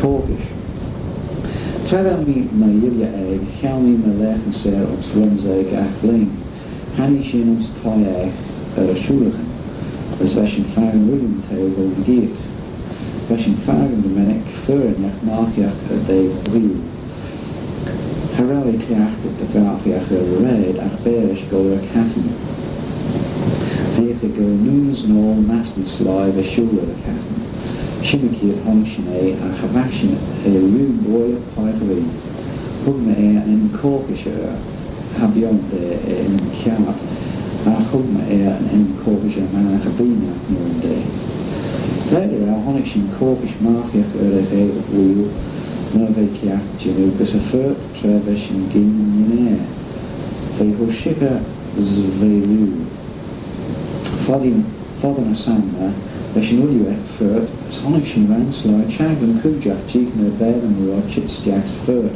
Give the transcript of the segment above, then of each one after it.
Caagey. Treffer me na ilia ag, cheamí me lechan sér ons Ramsey Banglane Twoaie ons Twoaie a siúlachan, as bhesin fagan William Twoaie go gíic. Bhesin fagan de minic furinach máchiach a déh bhíl. Harráí cleachta de bhachiach a réid ach béris go a catan. Bhécha go nús nó mastan sláib a siúla a catan. Shimmicky at Honishine a Havashin a room boy of Pythary. Hugma in Caugeyshire, Habionde in Skeeauaght, a Hugma in Caugeyshire man a Habina Norday. Later, a Honishin Caugeysh Markiach a wheel, Nove Kiach Jinubis a Furt, Trevish and Gin Yinair. They Hushika Zvelu. Fodden a Samna. Leis an uliúach furt, as tháinig sin ranslái teag an cúideach díoch na bhéad an múr chitsteach furt.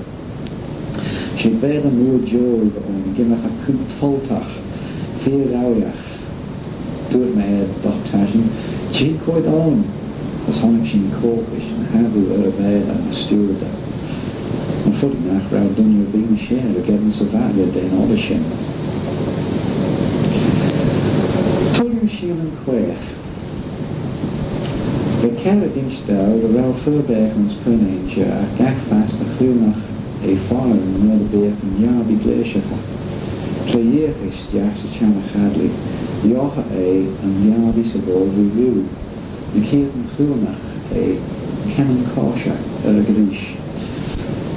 Sé bhéad an múr deoibh ón gimach a cúd fóltach, fíor ráiach, dúirt me dochtáisin, tí chuid ón, as tháinig sin Caagey an hadú a bhéad an stúrda. An futinach rá duine bín sér a geban sa bhaile den áda sin. Tuaim sin an chuach. The Caagey style, the Ralph Furbergman's Pernature, a gagfast a chluach a fire and another beer from Yarby Glacier. Treyeris jacks a Chamachadley, Yocha and Yarby Sabor review. The Keaton Chluach a Canon Kosha, Ergadish.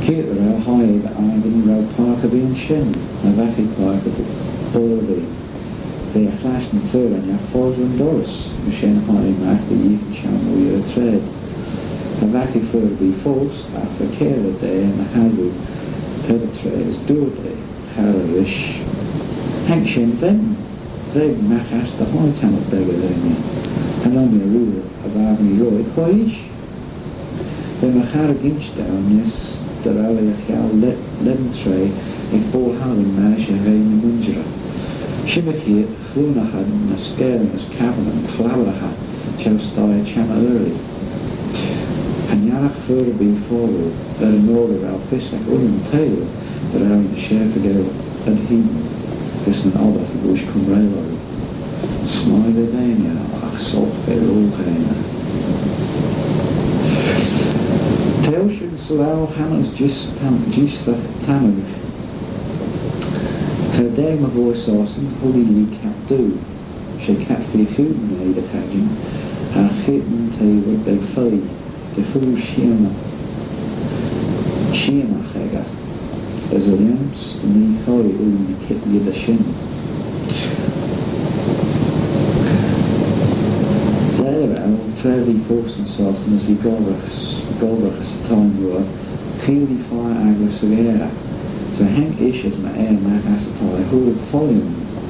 Keaton Ralph Hyde, Ivan Ralph Parker being Shin, a Vaki Parker Borby. They are flashed and third and are forward and Doris, the Shen Hyde Magh the Ethan Sham we are tread. A Vaki Fur be false, after care a day and a Halu, Penetrates, Doorday, Harrish. Hank Shen Ben, they Magh asked the high town of Beggarania, and on the ruler of Army Roy, Quaish. Then a Harriginch down, yes, the Rally of Hal Levin Tray, if Ball Harlin managed a Rain Munjera. Shimmicky, Chlunahan, na Skeeauaght as Cavan and Clowlaha, Chelstai Chama early. And Yarach further be forward, that in order our Fisak Tail, that are in the Sherfagel and Heaton, this an other for Bush come railroad. Snidevania, ach Solfe Rolheina. Teoshin Slow Hammers Gist Tamag. Ter my voice saucen, holy lee cat do. She cat fi food made a Caagey, a hitten table they fay, the full Skeeauaght chega, as a lamps, the knee hoi the kit with the shin. There out, fairly portion saucen as we golrach as the time were, clearly fire agro severa. So Hank issues my air Magh as a tie, who would follow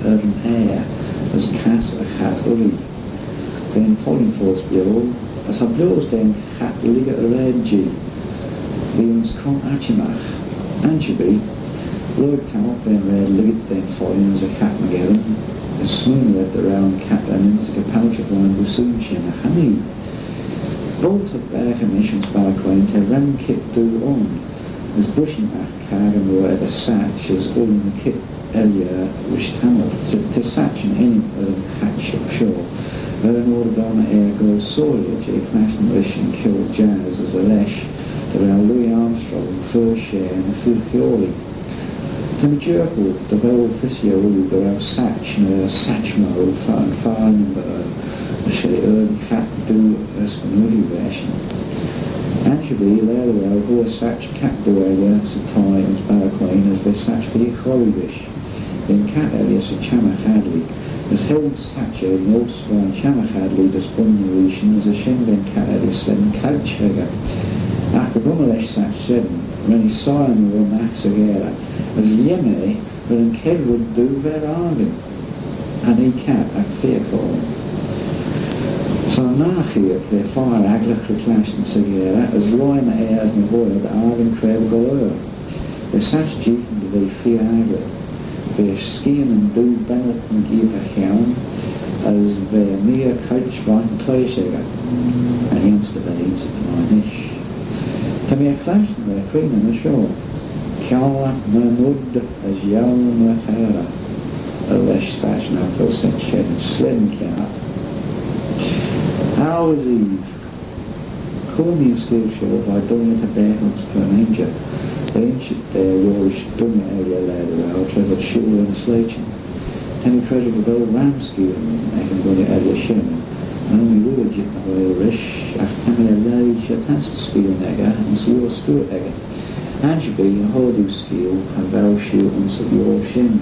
urban air as Cass a cat uri. Then following force below, as I blows then cat liga a red G. Williams con achimach, Anchoby, Lord Tower then red ligget then following as a cat Magellan, as smooth at the round cat lemons like a pouch of wine with soon shin a honey. Bolt of air commissions balaclane to ram kit do on. As brushing back Caagey were the satch as all in the kit earlier which tamil to satch in any hatch of shore. Where an order on air goes sorely a flashing wish and killed jazz as a lesh that our Louis Armstrong first share in the Furcioli. To the jerkle, the bowl Fisioli go out satch and a satchmo far number a she cat do a smoothie version. Actually, there who was such cat doer as a tie and barraquane as was such be Horibish. Then cat Elias a Chamachadley, as held such a North Swan Chamachadley, the Spunneration as a Shenven cat Elias and Couchhegger. After Rumalesh such seven, when he saw him with Max Agera, as Yeme, when Ked would do their argument. And he cat a fear for him. So nachher the fire agrach reclashed in Skeeauaght as Roy na airs na void argan creb galore. The such chief and the fear aglet. The skiing and do Bennett and give a helm as the mere coach right and play sugar. And youngster days at the Irish. Ta mi clash na Queen in the show. Skeeauaght na nud as yawn na fera. A lesh stash na procent shed slim cat. Hours Eve. Call me a skill show by doing it a bear hunts per ninja. The ancient Irish dung area ladder out to the shoe and a sledging. Tammy credit with old Ramsey and I can go to area shin. And only village at the Vrish after Tammy a lay she has to skill nega and swore Skeeauaght egger. And she be a hodu skill and bow shoe and sub your shin.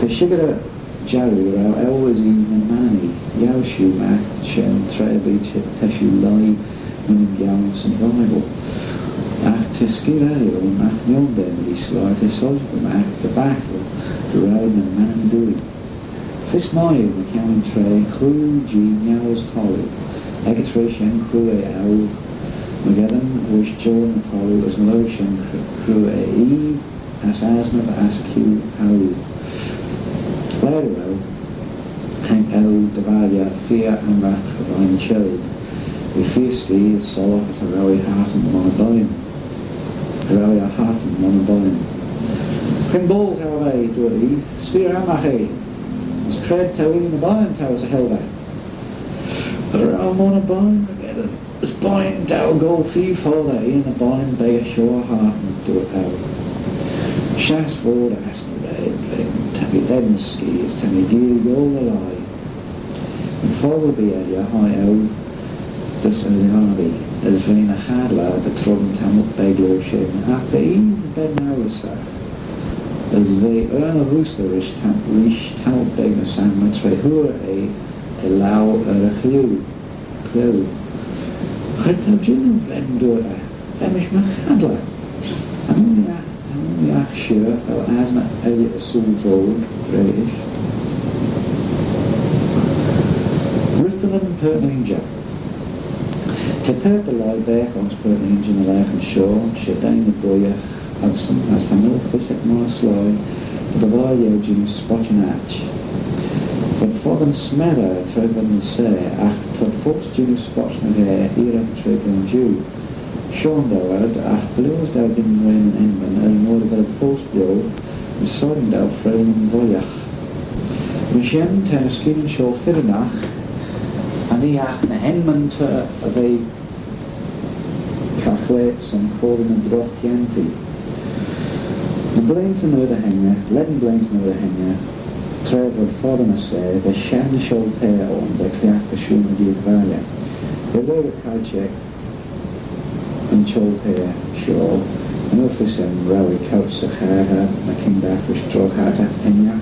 The Skeeauaght Jerry are always even money. Yow shoe Magh shin trebi teshu lie in gowns and Bible. After Skeeauaght and Magh yon them he slide his soldier Magh the battle the road and man and doing. This morning the counting tray crew G Nyaws Collie. Egatray shen crew a owl. Magellan wish Joe and Collie as Meloshen crew a Eve as asthma as Q owl. Later Hank owl Davalia fear and wrath of Ryan showed. We fiercely as Soloff as a rally heart and monoboin. A rally heart and monoboin. Crin balls how they do it, Sphere Amahe. As cred to in the buying towers a hell back. But around on a buying together. As buying dow go fee for they in a buying day a sure heart and do it out. Shafts forward ask the red thing. Tammy dead skis, Tammy deal all the lie. And follow the area high out. This is the army. As Vena hard lad the throne tam up beg your shin. After even bed now was that. As they earn a roosterish tam beg the sandwich they hura a low a chlew. Chyd have you ven do it? Emish Magh handler. I'm only sure how asthma Elliot a soul road, Vrish. Ripple and Perninger. To pert the lie back on Perninger and the life and shore, she down the doya Hudson as the milk was at more sly, but the value Jim's spotting atch. But for them smeller thread them say, after first Jim's spotting there, era trade on Jew. Sean Doward, blues down in rain and England, and more of a post blow, the sodding down frame and voyach. Michien ten a skin and show Firinach, and he a henman to a very cachlates and calling and droch yanti. The blains and the hanger, leaden blains and the hanger, tread with foreigner say, the shan show tail on the clack the shoe and the valia. The load of Caagey and chold hair, sure, an office and rally couch the Caagey, a king back with straw Caagey, henya,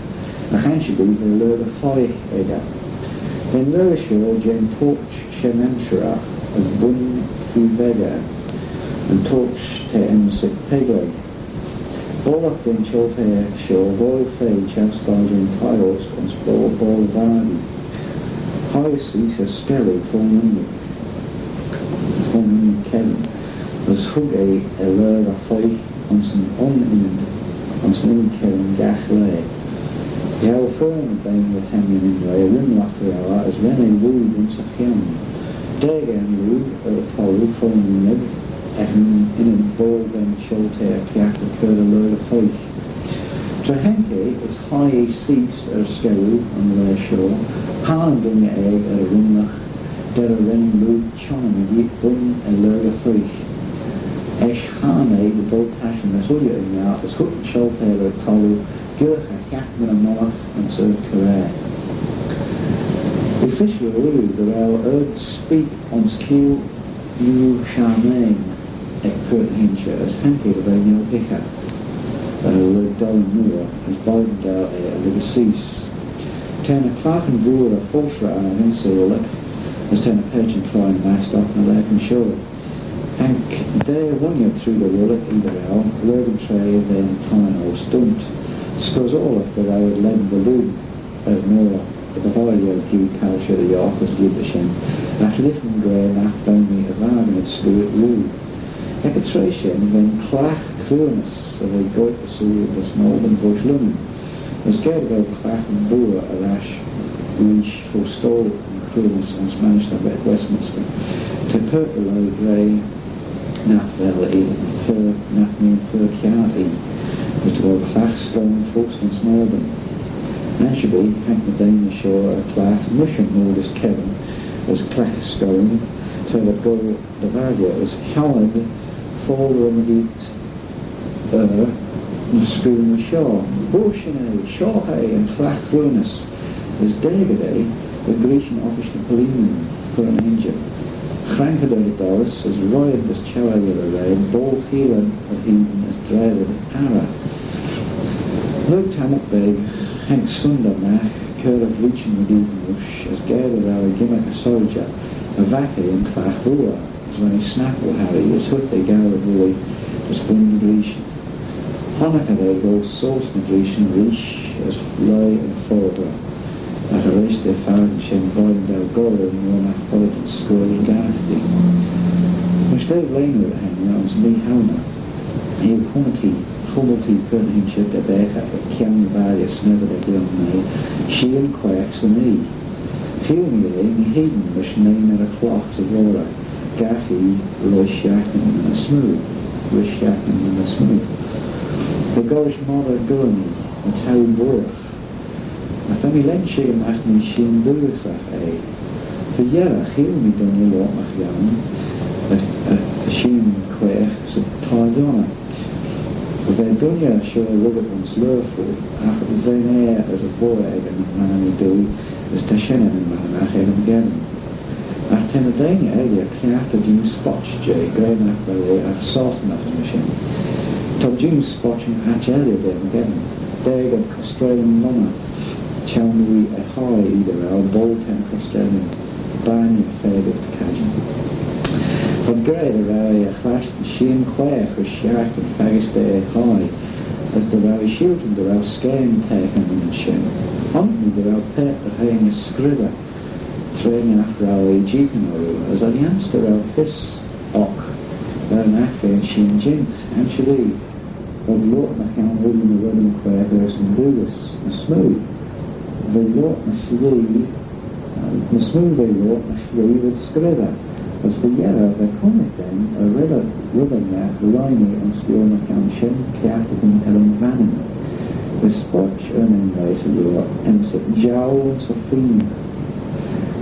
a handshy be the load of foy egger. Then lower shore, Jen torch shenanshara, as bun fi vega, and torch te emsik tegleg. All up in chold hair, sure, boil fay, chav staging tiles, and spoil ball vardy. High seas a skelly, forming Kevin. Was hug a lure a foy on some Kevin gash lay. The owl firm bang the Tamian in way, a rim lock for our as when a wood once a him. Dagan wood, or a pole, following nib, and in a ball then shoulder, piak the curd a lure a foy. To Henke is high seats a skew on the shore, hard on the egg at a rim lock, dead a running loop, chon a deep bun a lure a foy. Esh Hane, the bold passion, the Surya in the office, hook and shoulder a tolu, Gurkha, Yakman and Moach, and served Career. The official rule the rail urged speak on Skeeauaght Charmaine at Perthinshire as Hanky the Daniel Picker, Lord Dolan Moore, as Biden a Legacies. Ten a Clark and Brewer a Fulshra and an Insulic, as ten a Page and Troy and Mastock and a Lake and Shore. Hank there one year through the wallet either out, road and tray, then time or stunt. Scores all of that I would lend the loop as Nora, but the value of G culture the York was good the shin. After listening grey and after me a van and slew it loo. Ekatration then clach cruelness of a goat the sewer of the small and bush lumen. Was scared about clach and boer a rash reach forestall and cruelness and smashed up at Westminster. To purple low grey nach wel nach me for Caagey, which will class stone folks in Snowden. Naturally, hank the Danish shore a class mission modest Kevin as class stone to the go the value as Howard fall remedy na schoon Shaw. Borshin Shawhay and class ruinous as David the Grecian office to Pauline for an engine. Crankador Doris as Ryan as Choway Ball Heelan of Eden as dreaded Ara. Look time up big, Hank Sunder Magh, Cur of reaching with Eden Rush as Gaelic our gimmick a soldier, a vacuum and Clachua as when he snapple Harry as Hut they Garrett Willie as Bund Grecian. Hanukkah they go Sauce and Grecian Vrish as Loy and Forber. At a race they found Shem Boyd Del Gore and one Napolitan school in Garrity. Which Dave Lane with him as me Hauna. He Hummelty putting shit that they have a Kian Valius never they do on me. She and quacks and me. Feel me hidden which name at a clock to Laura. Gaffy, Roy Shackman and a smooth. Rish Shackman and a smooth. The Gorish mother Gurney, a town Borach. A family len shame asked me Shin Durisach The Yera, heal me done you lot mach young. A Shin quack, so Tardona. The Dunya show Robert and Slurful, after the vein air as a boy egg and Manny do, as Tashenan and Manach and Gannon. After Tenadania, Elia, Piata Jim Spotch, J, Greynack Ballet, and Sauce enough to machine. Tom Jim Spotch and Hatch Elia there again. Dag of Australian Mama, Chalmui a high either, our Bolton Australian, Barney Fair of Caagey. But grey the rally a flash and sheen quair for shark and faggis there high, as the rally shooting the rally scaring taken and shin. Hunt me the rally pet the haying a scriver, training after rally jeeping as a youngster rally fiss ock, there an affair and sheen jint, and she leave. But Lord my count holding the wedding quair verse and do this, and smooth. The Lord my she leave, and smooth the Lord my she leave with scriver. As for Yera, the comic then, a rubbing that, Liney and Skeeauaght and Shem, Caagey and Ellen Vannon. The Spotch earning race of Europe, and Jowl and Sophine.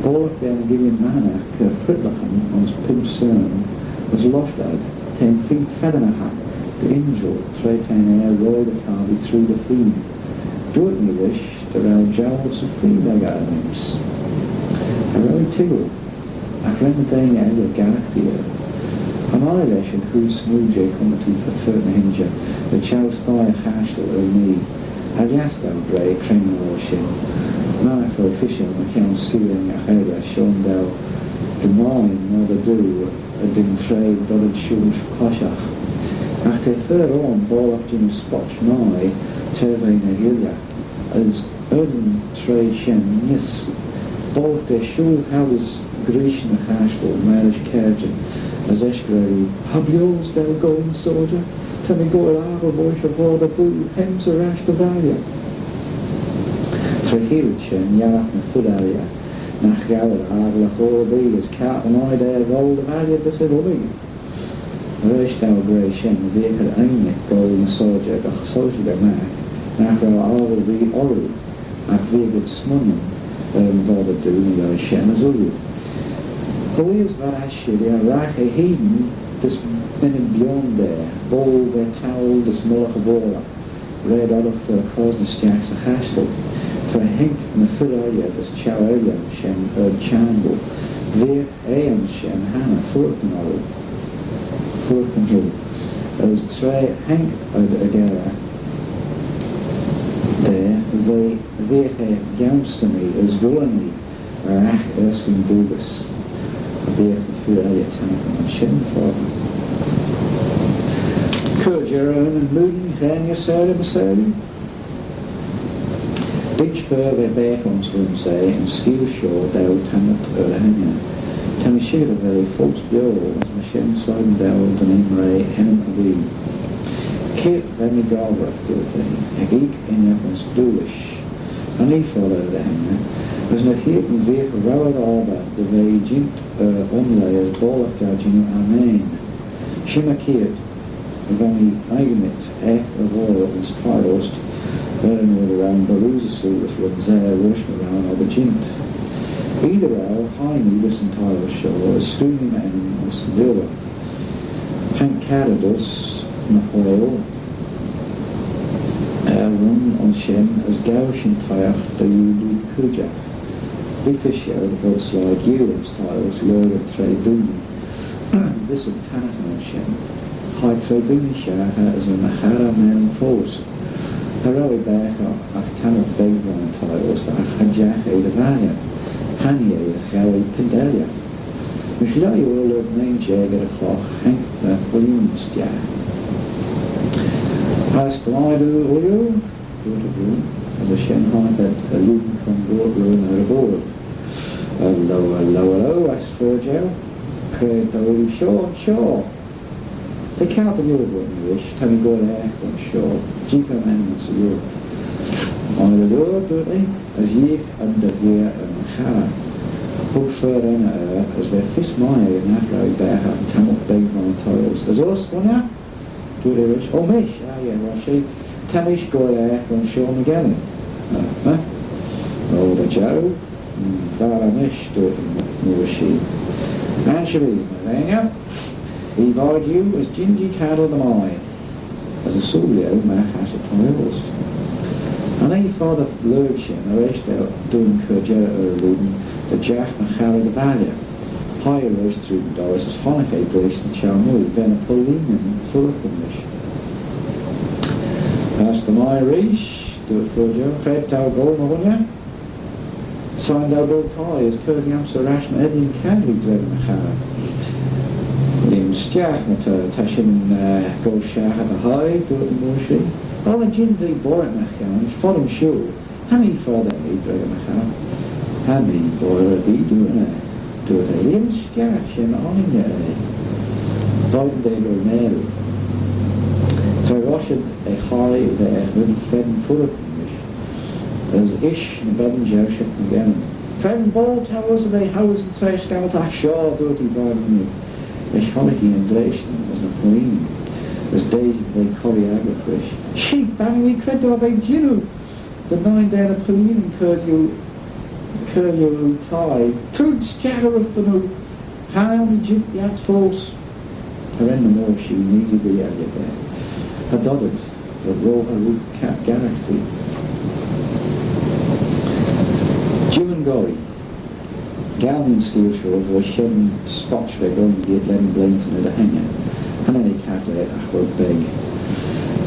Bork then giving Manach, Fritlachan, on his pimp sermon, was lost out, 10 feet Feathernahat, the angel, Traitain air, roy the tardy through the fiend. Do it me wish, to round Jowl and Sophine, they got names. A really tiggle. Ac ren dain eile Garachia. An eyelash and whose smooth J comity for Fern Hinja, the Chow's thigh a hashtel o me. Aliastal grey, criminal shin. Manafo fishing, the count skewing a hela, shone thou. The mine, nor the do, a dim trade, dodded shoes, poshach. After third on, ball up Jimmy Spotch nigh, Tervain a hilya, as Erdin tray shen, yes. Both their shoe houses Grecian hashtel, marriage Caagey, as Eshgrady, Habiols thou going soldier, tell me go al boy shall the boo, hems a rash the value. Trehilchen, Yarach na Fudalia, Nach Galler, Agla Horby, as cat and I there roll the value of the Sidobi. Rish thou grey shen, the vehicle only golden soldier, the soldier Magh, Nach will be Ori, Ach vehicle smunning. Bother doing the Shem as Ulu. Boys Varashiri are Rache Heden, this minute beyond there, ball their towel, this Molach of Ora, red olive for a cosmos jacks a hashtel, to a hink in the Fudoya, this Chow Shem, Chamble, Vir Ayan Shem, Hannah, Furkan Olive, Furkan Hill, as Tre Hank Agara. There, they vehe gamstami as villainy, Ach Erskine Dugas, a vehe Fudalia Tanakam and Shem Father. Could your own and mooding, Ran your side the sailing? Big further back on swim say, and Skeeauaght thou Tamat Erhania. Tamishira very false bill, as Mashem Side Dowd and Imre Henam Avi. Kit Vemi Galbraith Gilvey, a geek in Evans Duish, and he followed them. As na heat and vehicle rawad arba, the way jint onlay as ball of judging Amen. Shimakid, Vani Aignit, Ek of Oil and Styrost, Bernard around Baruzasu, with Ramsey, Rushma around Aubergint. Either our Heine, listen Tyrost Show, as Stooning and Skeeauaght. Hank Caradus, Mahoil, Aaron on Shen, as Gaushin Tyach, the Yulu Kuja. Bifisher, the God slide, Ewan Styles, Lord of Treduni. This of Tanatan on Shen. High Treduni Shaha as a Mahara man force. Harawi Becha, Achtanat Banglane Twoaie, the Achajach the Vanya. Hanye, the Harry Pindalia. Michlai all of name Jagger, Cloch, Hank, Williams, Jack. Past the Lidu, Ullu, do as a Shenhai that a loom from boardroom or a board. Hello, asked Virgil. Craig, the sure. They can't be your one, you wish. Tell me go there, I'm sure. Jeep amendments of you. On the Lord, do they? As ye under here and Mahara. Who further in as their fist mine in that road there have Tamil Banglane Twoaie. As us, one ya? Do they wish? Oh, Mish, Rashi. Tamish go there, I'm sure again. Oh, the Joe. Mish, do it, Murashi. Anshali, Malanga. He vowed you as Gingy Cattle the Mine. As a Sulio, Magh has a Twoaie. And I father Lurchin, arrest out doing Kurja Luden, the Jack Mahara the Valia. Higher roast through the doors as Honeckay Brish and Chalmu, then a Pauline and Fullercombish. Past the Maya Rish, do it Kurja, Fred Tau Gold Mahonia. Signed our Bill Tie as Kurdiam Sarashma Edin Caagey Dread Mahara. William Stjach, Tashin Gold Shah at the High, do it in Morshi. All the Jindri Borat Machan, Forum Shoe, Honey Father me Dragon Machan, Honey Borat be doing it, do it a Lim Skach and on in there, Void de Lornel. So Roshad a high there, when Fed and full of English, as Ish and Beden Joshua again. Fed and Ball Towers of a house and Trash Scout, Shaw, do it, he brought me. Ish Holiday and Glation as a Marine. As Daisy by Coriaga Vrish. Sheep, banging credo by Jinu. The 9 day of Pauline and Curlew tie. Truds, Jagger of Banu. Hound, Jip, Yats Force. Her in the more she needed the area there. A dodded, the raw root cat galaxy. Jim and Gory. Galvin Skeeauaght was shedding spots for going to get Len Blainton at a hanger. And then he calculated a whole big.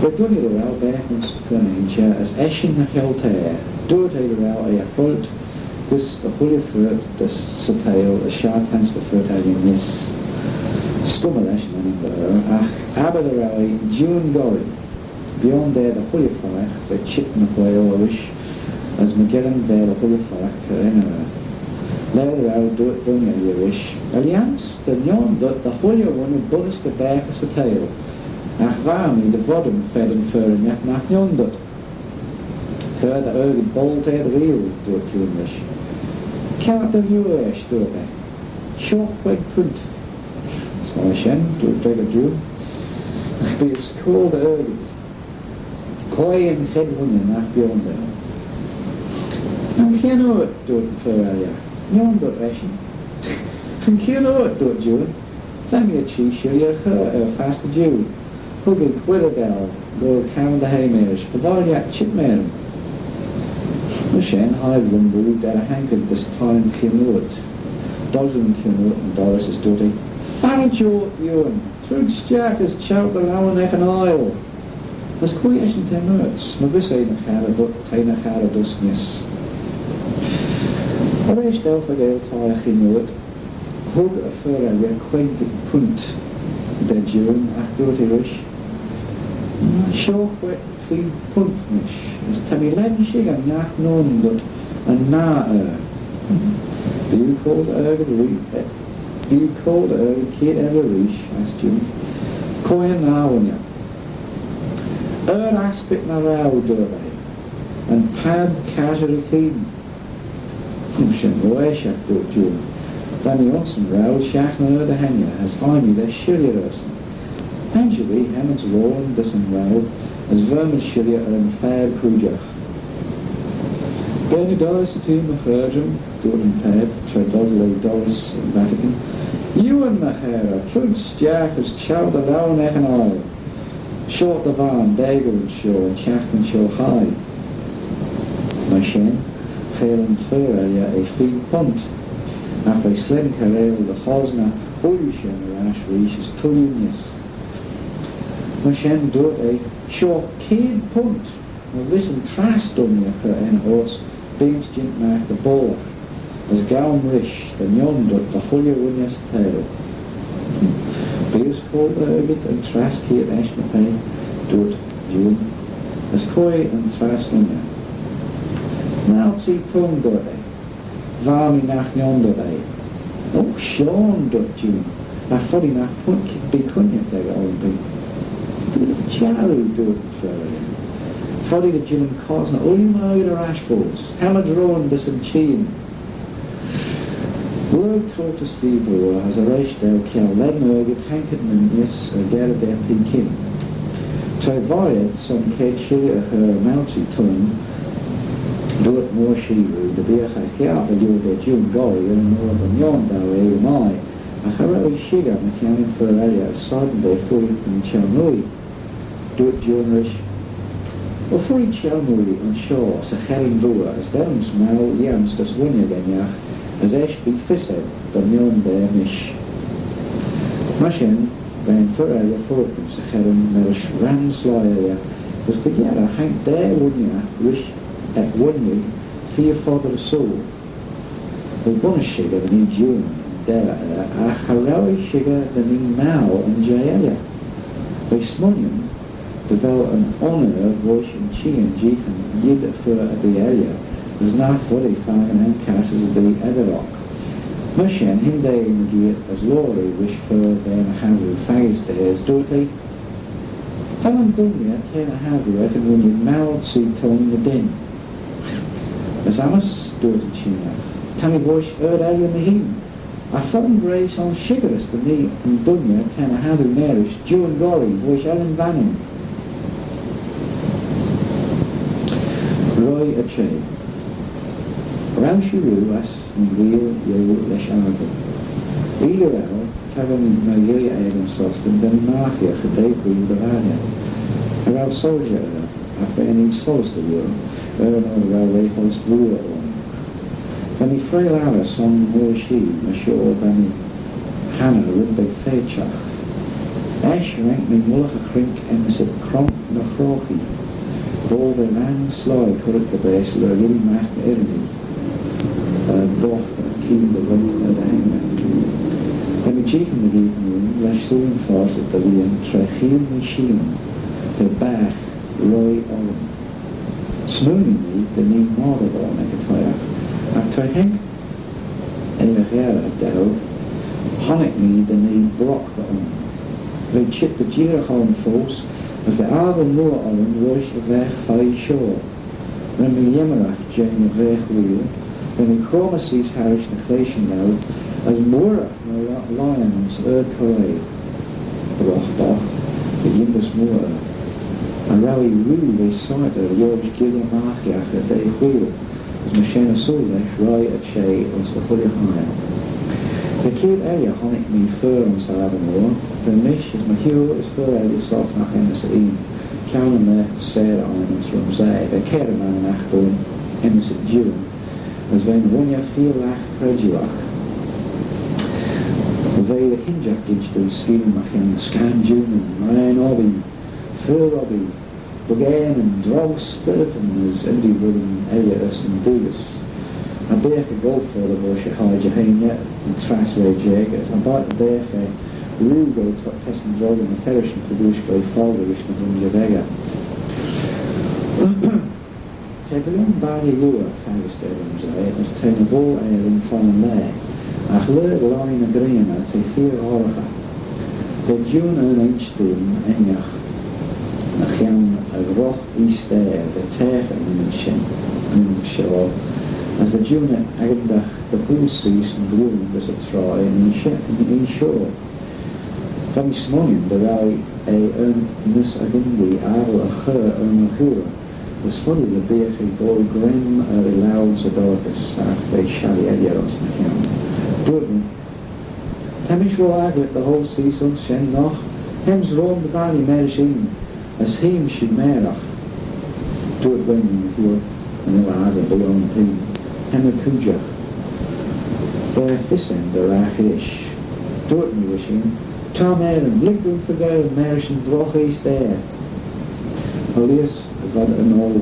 But doing it around back and strange as Eshin the Helter, do it around a fault, this the holy fruit, this satail, the shartans the fruit in this Skumalash and Abadarai, June Gory. Beyond there the holy fire, the chip and the whale as Magellan there the holy fire, Karenara. Later I'll do it doing it you wish. Alliance, the yon that the holy one who bullies the back as a tail. Achvami, the bottom fed and fur and yak nach yon that. Her the early bolt head reel do it you wish. Count the viewish do it back. Short quick punt. So I shen do it drag a June. But it's called early. Koi and head one and nach beyond there. Now can know it do it for area. Yon dot Rashin. From Skeeauaght dot June. Let me a cheese show you fast the Jew. Huggy Quidadell, go count the haymers, provide yak chipman. The Shen hive them moved at a hankered this time Skeeauaght. Dozen Skeeauaght and Doris is duty. Farrajo Ewan, Truds Jack is chout the Lower and Isle. As quite 10 minutes, Mavisse na Hara dot Taina Hara dusness. Arranged Elfagale Tyach Skeeauaght, Hug a fur a quaint punt, the June, Achduty Rish. Shaw wet feed punt mish, as Tammy Lenshig and Nach known that and Na Do you call the Erg Do you call the Erg Kid ever Rish? Asked June. Coin Na on ya. Aspect na Rao do they, and Pab Casually Keen. Function, Roeshak do June. Danny Onsen Rao Shach na the Hanger has finally their Shirley Rosen. Angeli, Hammond's Rowan, Dissenwell, as Vermont Shiria and Fair Cruiger. Benny Doris, the team of Virgin, Jordan Peb, Tredozley Doris, Vatican. Ewan Mahara, Truds, Jack, as Chow the Lown Echanile. Short the Van, Dagger and Shaw, and Chaffin Shaw High. Mashen, Fair and Fur area, a feed punt. After a slim carrel, the Hosna, Ulishan, Rash, Rish, is Tulunius. Mashen do a short kid punt. Now listen, Trass Dunya for an horse, Beams Jint Mark the Ball. As Gowan Rish, the Yonder, the Hulya Wunias Tail. Beers Paul Ergit and Trass Kid Ashmapay, do it, June. As Koi and Trass Dunya. Now see Tung do it. Varmi nach Yonder day. Oh, Sean do it, June. I thought he nach Punt be Kunya day old be. Charu do it for him. Foddy the gin and cosna, only mode or ashballs, hammer drawn this and cheen. Word tortoise fever has a race del kill, lead nugget, hanked minius, a gare der pekin. Try voyed, some kate she her mounty tongue, do it more she the beer ha here, the do the June gory, and more than yon dawe, my. A heroic shiga, mechanic for area, sudden day, fully from Chalmui. Do it June Well, for each Chalmui on shore, sa herring bua, as Berms mal yams das wunya ganyach, as esh be fissed, the mion there mish. Mashen, ben for area fortum, sa herring merish ran slaya, was begjara hank there wunya, rish at wunya, fear father soul. The bonus shiga, the new June, there, a harawi shiga, the new mal and jaelia. By smunium, develop an honour of Voish and Chi and Jehan Yid for the area, was not fully found in castles of the Everlock. Mushan, him day in the gear as Laurie wish for them Havu Fags days, Dorothy. Talan Dunya, Tana Havu, I can when you mouth see Tony the Din. As Amos, Dorothy China. Tammy Voish, Aya Mahim. I found grace on Shigaris to me and Dunya, Tana Havu Marish, Jew and Gory, Voish Ellen Vanning. Roy Ache. Ramsey as and Wheel Yo Leshango. Eagerel, Tavan Magh Adam Sostin, then Mafia, Gedate Green the Vanya. Around Soldier, after any souls the war, Erno Railway Host War on. When he frail Alice on Moshi, Mashore Benny Hannah, Rimbeg Fechach. Ash ranked me Mullacha Crink and Mr. Kronk Nachrochi. All the lang slide put at the base, the really Magh Ernie. Dochter, keeping the wind at the hangman. When the chief in the evening, lash soon fast at the Liam, Trechil Machine, the Bach, Roy Owen. Smooning me, the knee model on Nekataya. After I think, Elagera Dell, Honnick me, the knee Brock on. They chipped the Jirahon force, of the Arden Moor on Rush of their Fay Shore. When the Yemerach Jane of their wheel, when the Chromacies Harish Neflation now, as Moora Lions Erd Corray, Rochbach, the Yimbus Moora, and Rowie Roo they cider, George Gilliam Machiach at their wheel, as Mashena Sulech, Rai Ache, as the Hulya High. The cute area honnick me fur on Sarabamore, the mish is my hero is fur area soft nach Emerson, Counter Merk Sarah Islands from Zay, the Caraman and Achborn, Emerson June, as when Wunya feel lach Prejuach. The Kinjak Digital Scheme Machin, Scan June, Ryan Obby, Fur Obby, Bugan and Drog Spiritum as Indy Wooden, Elias and Dugas. A bear for golf for the bush at High Jahania and Trasley Jagged, and by the bear for Rugo test and drug in the parish and produced by Falverish and from Javega. Tevelon Barry Lua, Fagus Devons, as ten of all air in fine lay. Ach lurg line a green at a fear orcha. The June an inch doom, Enyach. Nachyan a roch east air, the tear and Shaw. As the June Agandach, the pool cease and gloom was a try in shore. From Smonian, the rally a nus agindi arl a chur chura. The spuddy the beachi go grim allows a dorcas they shally edieros na Durban. Tamish ro aglet the whole season shen noch. Hems roam the valley merishin as him she merach. Durban here and the lad beyond him. Hem a kuja. The fissen the rachish. Durban wishing. Tom Aaron, Liquid for girl, Merishin Drochis there. Elias, God and all,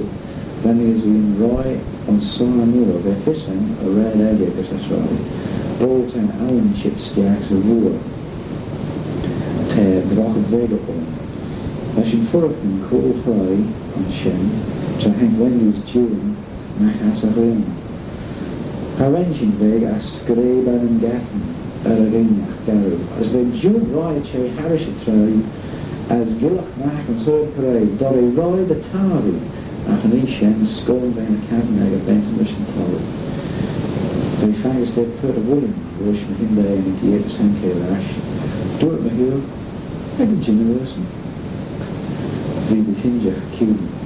then is in Roy on Sonamur, their fishing, a red area, because that's right. Bolt and Allen Chitskiaks a war. Te Droch Vegapon. As in Furkin, cool fry on Shen, to hang when he was chewing, Magh a ring. Arranging Veg as Skeeauaght and Gathen. As when June Roy Che Harris as Gilloch Magh and Sword Parade, Dorry Roy the Tari, Athanishan, Scorn Van Cazeneg of Benton Mission Toll. They fangs they put a woolen, Vrish Mahinde and the Yeats Hanke Lash. Do it Mahil, I can Jimmy Wilson. The Hinja Cuban.